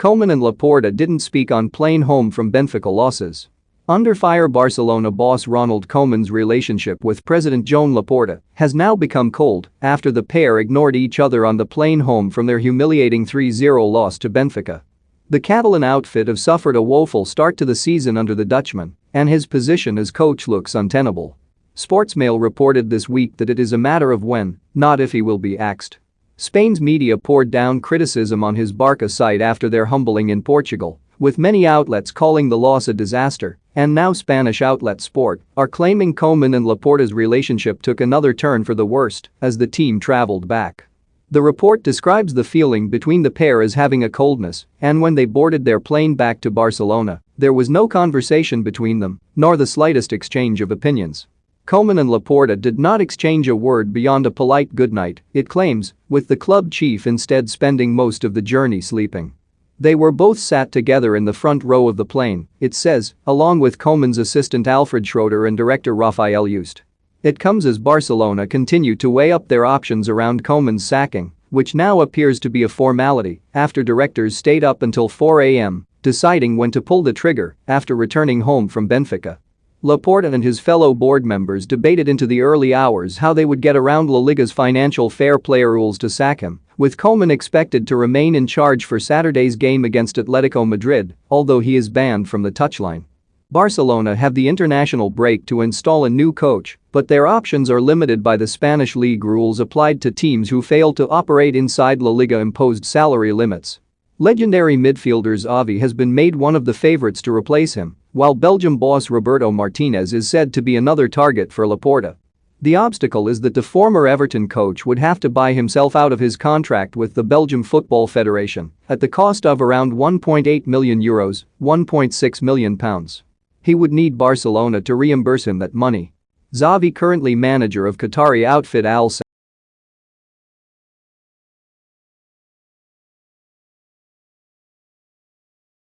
Koeman and Laporta didn't speak on plane home from Benfica losses. Under fire. Barcelona boss Ronald Koeman's relationship with President Joan Laporta has now become cold after the pair ignored each other on the plane home from their humiliating 3-0 loss to Benfica. The Catalan outfit have suffered a woeful start to the season under the Dutchman, and his position as coach looks untenable. Sportsmail reported this week that it is a matter of when, not if he will be axed. Spain's media poured down criticism on his Barca side after their humbling in Portugal, with many outlets calling the loss a disaster, and now Spanish outlet Sport are claiming Koeman and Laporta's relationship took another turn for the worst as the team traveled back. The report describes the feeling between the pair as having a coldness, and when they boarded their plane back to Barcelona, there was no conversation between them, nor the slightest exchange of opinions. Koeman and Laporta did not exchange a word beyond a polite goodnight, it claims, with the club chief instead spending most of the journey sleeping. They were both sat together in the front row of the plane, it says, along with Koeman's assistant Alfred Schroeder and director Rafael Juste. It comes as Barcelona continue to weigh up their options around Koeman's sacking, which now appears to be a formality after directors stayed up until 4 a.m. deciding when to pull the trigger after returning home from Benfica. Laporta and his fellow board members debated into the early hours how they would get around La Liga's financial fair play rules to sack him, with Koeman expected to remain in charge for Saturday's game against Atletico Madrid, although he is banned from the touchline. Barcelona have the international break to install a new coach, but their options are limited by the Spanish league rules applied to teams who fail to operate inside La Liga-imposed salary limits. Legendary midfielder Xavi has been made one of the favorites to replace him, while Belgium boss Roberto Martinez is said to be another target for Laporta. The obstacle is that the former Everton coach would have to buy himself out of his contract with the Belgium Football Federation at the cost of around €1.8 million, £1.6 million. He would need Barcelona to reimburse him that money. Xavi, currently manager of Qatari outfit Al